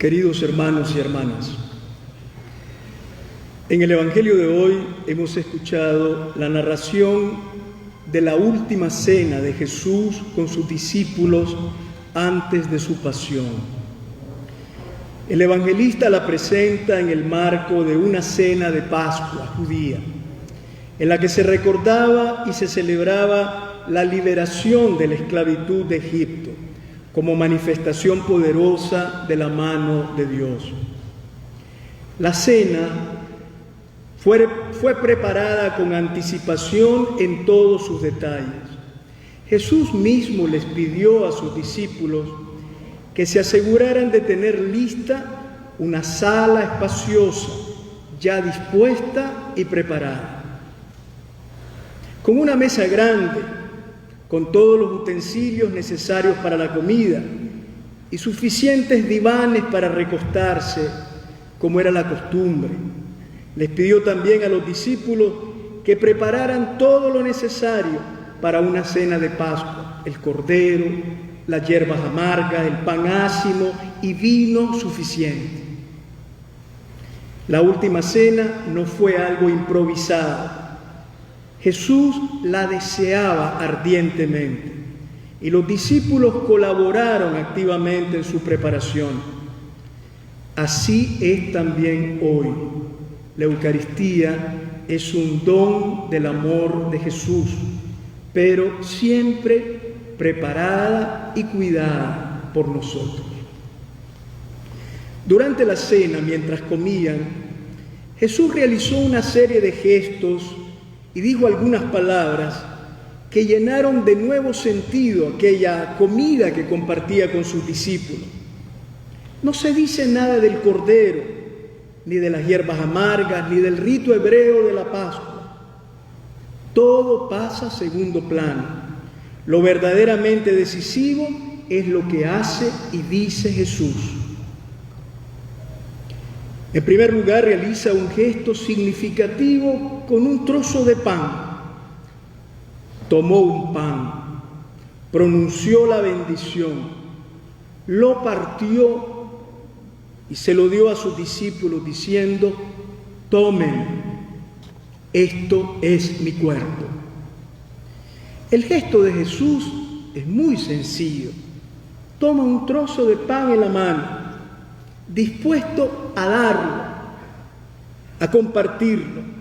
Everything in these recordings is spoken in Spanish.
Queridos hermanos y hermanas, en el Evangelio de hoy hemos escuchado la narración de la última cena de Jesús con sus discípulos antes de su pasión. El evangelista la presenta en el marco de una cena de Pascua judía, en la que se recordaba y se celebraba la liberación de la esclavitud de Egipto, como manifestación poderosa de la mano de Dios. La cena fue preparada con anticipación en todos sus detalles. Jesús mismo les pidió a sus discípulos que se aseguraran de tener lista una sala espaciosa, ya dispuesta y preparada, con una mesa grande, con todos los utensilios necesarios para la comida y suficientes divanes para recostarse, como era la costumbre. Les pidió también a los discípulos que prepararan todo lo necesario para una cena de Pascua: el cordero, las hierbas amargas, el pan ácimo y vino suficiente. La última cena no fue algo improvisado. Jesús la deseaba ardientemente y los discípulos colaboraron activamente en su preparación. Así es también hoy. La Eucaristía es un don del amor de Jesús, pero siempre preparada y cuidada por nosotros. Durante la cena, mientras comían, Jesús realizó una serie de gestos y dijo algunas palabras que llenaron de nuevo sentido aquella comida que compartía con sus discípulos. No se dice nada del cordero, ni de las hierbas amargas, ni del rito hebreo de la Pascua. Todo pasa a segundo plano. Lo verdaderamente decisivo es lo que hace y dice Jesús. En primer lugar, realiza un gesto significativo con un trozo de pan. Tomó un pan, pronunció la bendición, lo partió y se lo dio a sus discípulos diciendo: tomen, esto es mi cuerpo. El gesto de Jesús es muy sencillo. Toma un trozo de pan en la mano, dispuesto a darlo, a compartirlo.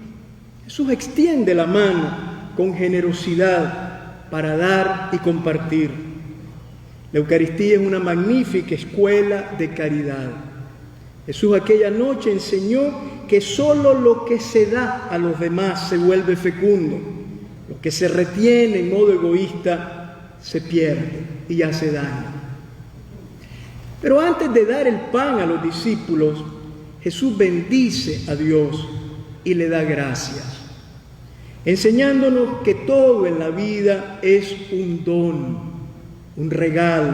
Jesús extiende la mano con generosidad para dar y compartir. La Eucaristía es una magnífica escuela de caridad. Jesús aquella noche enseñó que solo lo que se da a los demás se vuelve fecundo. Lo que se retiene en modo egoísta se pierde y hace daño. Pero antes de dar el pan a los discípulos, Jesús bendice a Dios y le da gracias, enseñándonos que todo en la vida es un don, un regalo,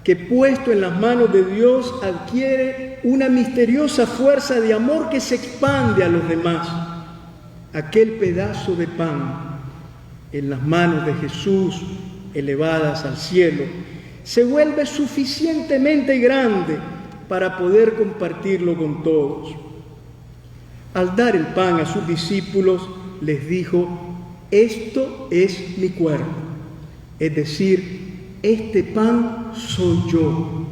que puesto en las manos de Dios adquiere una misteriosa fuerza de amor que se expande a los demás. Aquel pedazo de pan en las manos de Jesús, elevadas al cielo, se vuelve suficientemente grande para poder compartirlo con todos. Al dar el pan a sus discípulos, les dijo: esto es mi cuerpo, es decir, este pan soy yo.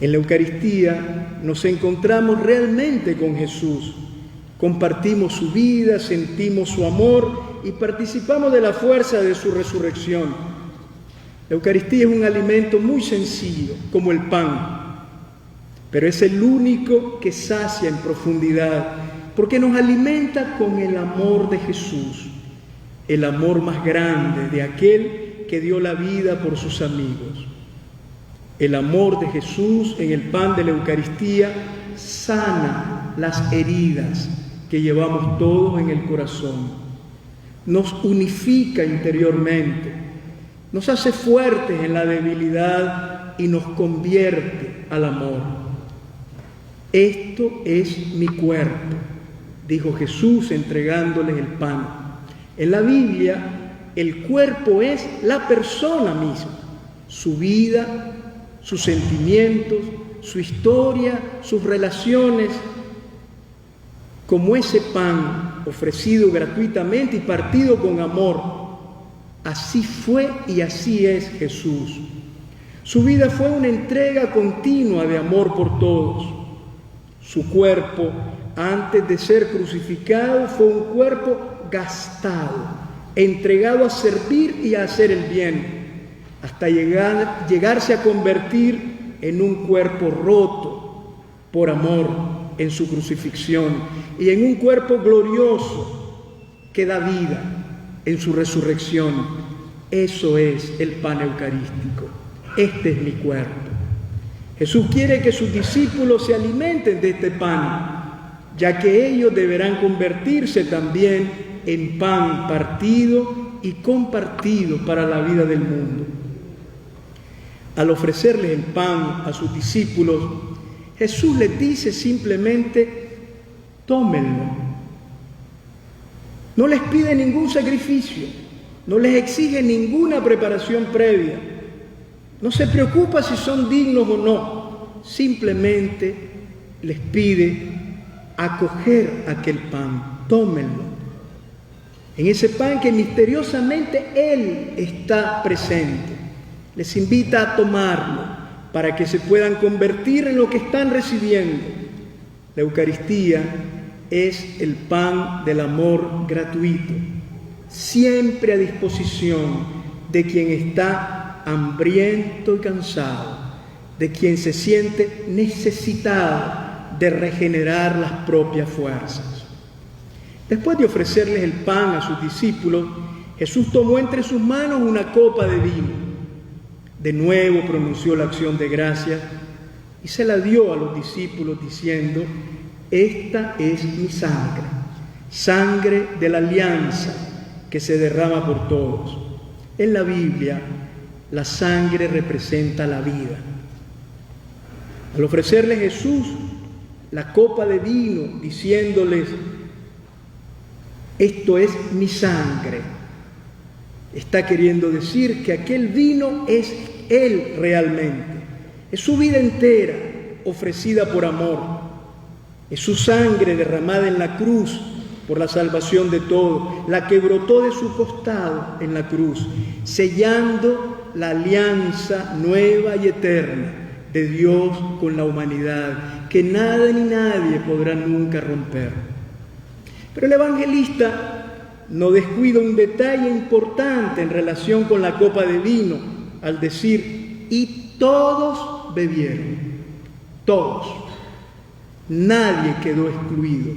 En la Eucaristía nos encontramos realmente con Jesús, compartimos su vida, sentimos su amor y participamos de la fuerza de su resurrección. La Eucaristía es un alimento muy sencillo, como el pan, pero es el único que sacia en profundidad, porque nos alimenta con el amor de Jesús, el amor más grande de aquel que dio la vida por sus amigos. El amor de Jesús en el pan de la Eucaristía sana las heridas que llevamos todos en el corazón, nos unifica interiormente, nos hace fuertes en la debilidad y nos convierte al amor. Esto es mi cuerpo, dijo Jesús entregándoles el pan. En la Biblia, el cuerpo es la persona misma, su vida, sus sentimientos, su historia, sus relaciones, como ese pan ofrecido gratuitamente y partido con amor. Así fue y así es Jesús. Su vida fue una entrega continua de amor por todos. Su cuerpo, antes de ser crucificado, fue un cuerpo gastado, entregado a servir y a hacer el bien, hasta llegarse a convertir en un cuerpo roto por amor en su crucifixión y en un cuerpo glorioso que da vida en su resurrección. Eso es el pan eucarístico. Este es mi cuerpo. Jesús quiere que sus discípulos se alimenten de este pan, ya que ellos deberán convertirse también en pan partido y compartido para la vida del mundo. Al ofrecerles el pan a sus discípulos, Jesús les dice simplemente: tómenlo. No les pide ningún sacrificio, no les exige ninguna preparación previa, no se preocupa si son dignos o no, simplemente les pide acoger aquel pan, tómenlo. En ese pan que misteriosamente Él está presente, les invita a tomarlo para que se puedan convertir en lo que están recibiendo. La Eucaristía es el pan del amor gratuito, siempre a disposición de quien está hambriento y cansado, de quien se siente necesitado de regenerar las propias fuerzas. Después de ofrecerles el pan a sus discípulos, Jesús tomó entre sus manos una copa de vino. De nuevo pronunció la acción de gracias y se la dio a los discípulos diciendo: esta es mi sangre, sangre de la alianza que se derrama por todos. En la Biblia, la sangre representa la vida. Al ofrecerle Jesús la copa de vino, diciéndoles: esto es mi sangre, está queriendo decir que aquel vino es Él realmente, es su vida entera ofrecida por amor, es su sangre derramada en la cruz por la salvación de todos, la que brotó de su costado en la cruz, sellando la alianza nueva y eterna de Dios con la humanidad, que nada ni nadie podrá nunca romper. Pero el evangelista no descuida un detalle importante en relación con la copa de vino, al decir: y todos bebieron, todos, nadie quedó excluido.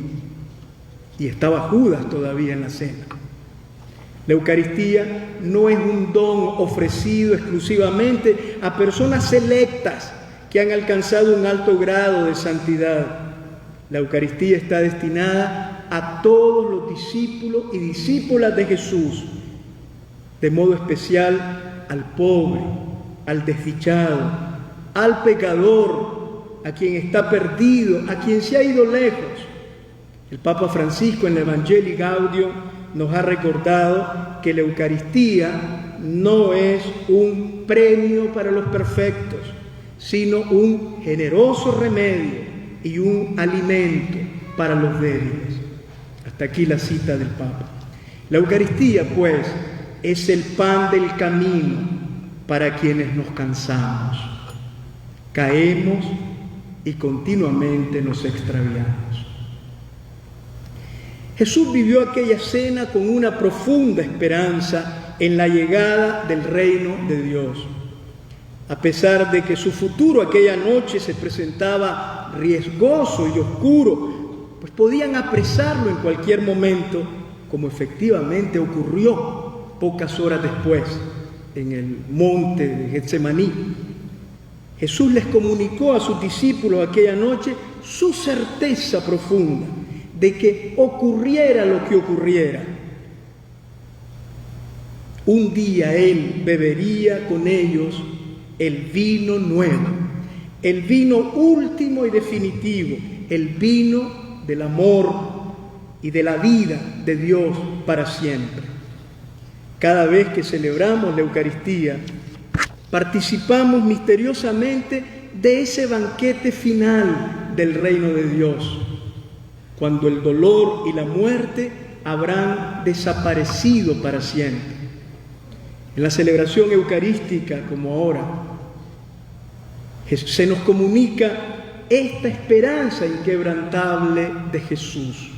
Y estaba Judas todavía en la cena. La Eucaristía no es un don ofrecido exclusivamente a personas selectas que han alcanzado un alto grado de santidad. La Eucaristía está destinada a todos los discípulos y discípulas de Jesús, de modo especial al pobre, al desdichado, al pecador, a quien está perdido, a quien se ha ido lejos. El Papa Francisco en la Evangelii Gaudium nos ha recordado que la Eucaristía no es un premio para los perfectos, sino un generoso remedio y un alimento para los débiles. Hasta aquí la cita del Papa. La Eucaristía, pues, es el pan del camino para quienes nos cansamos, caemos y continuamente nos extraviamos. Jesús vivió aquella cena con una profunda esperanza en la llegada del reino de Dios. A pesar de que su futuro aquella noche se presentaba riesgoso y oscuro, pues podían apresarlo en cualquier momento, como efectivamente ocurrió pocas horas después en el monte de Getsemaní. Jesús les comunicó a sus discípulos aquella noche su certeza profunda de que ocurriera lo que ocurriera, un día Él bebería con ellos el vino nuevo, el vino último y definitivo, el vino del amor y de la vida de Dios para siempre. Cada vez que celebramos la Eucaristía, participamos misteriosamente de ese banquete final del reino de Dios, cuando el dolor y la muerte habrán desaparecido para siempre. En la celebración eucarística, como ahora, se nos comunica esta esperanza inquebrantable de Jesús.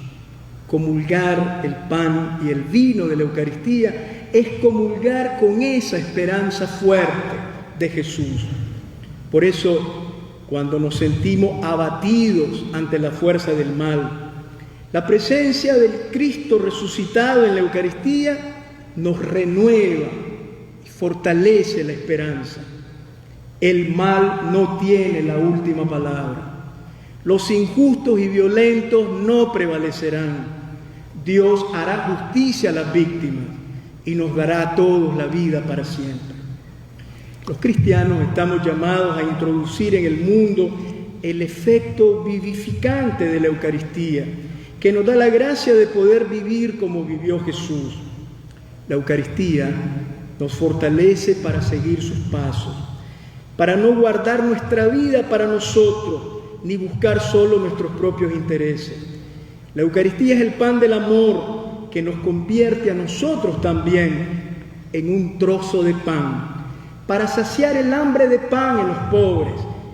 Comulgar el pan y el vino de la Eucaristía es comulgar con esa esperanza fuerte de Jesús. Por eso, cuando nos sentimos abatidos ante la fuerza del mal, la presencia del Cristo resucitado en la Eucaristía nos renueva y fortalece la esperanza. El mal no tiene la última palabra. Los injustos y violentos no prevalecerán. Dios hará justicia a las víctimas y nos dará a todos la vida para siempre. Los cristianos estamos llamados a introducir en el mundo el efecto vivificante de la Eucaristía, que nos da la gracia de poder vivir como vivió Jesús. La Eucaristía nos fortalece para seguir sus pasos, para no guardar nuestra vida para nosotros, ni buscar solo nuestros propios intereses. La Eucaristía es el pan del amor que nos convierte a nosotros también en un trozo de pan, para saciar el hambre de pan en los pobres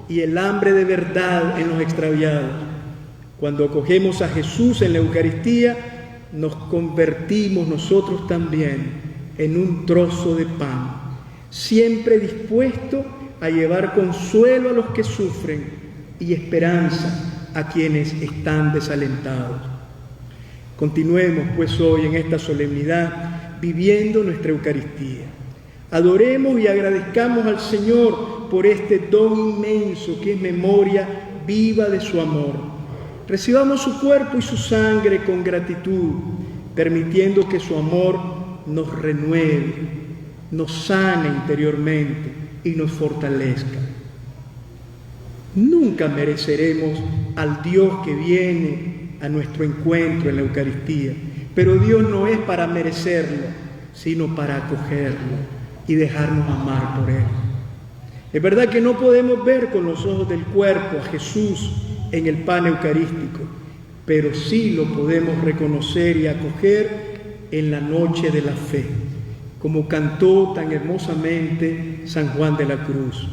y el hambre de verdad en los extraviados. Cuando acogemos a Jesús en la Eucaristía, nos convertimos nosotros también en un trozo de pan, siempre dispuesto a llevar consuelo a los que sufren y esperanza a quienes están desalentados. Continuemos pues hoy en esta solemnidad viviendo nuestra Eucaristía. Adoremos y agradezcamos al Señor por este don inmenso que es memoria viva de su amor. Recibamos su cuerpo y su sangre con gratitud, permitiendo que su amor nos renueve, nos sane interiormente y nos fortalezca. Nunca mereceremos al Dios que viene a nuestro encuentro en la Eucaristía, pero Dios no es para merecerlo, sino para acogerlo y dejarnos amar por Él. Es verdad que no podemos ver con los ojos del cuerpo a Jesús en el pan eucarístico, pero sí lo podemos reconocer y acoger en la noche de la fe, como cantó tan hermosamente San Juan de la Cruz.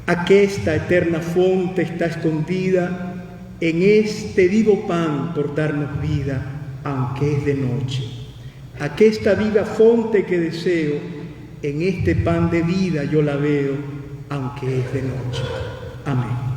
Aquesta eterna fonte está escondida en este vivo pan por darnos vida, aunque es de noche. Aquesta viva fonte que deseo, en este pan de vida yo la veo, aunque es de noche. Amén.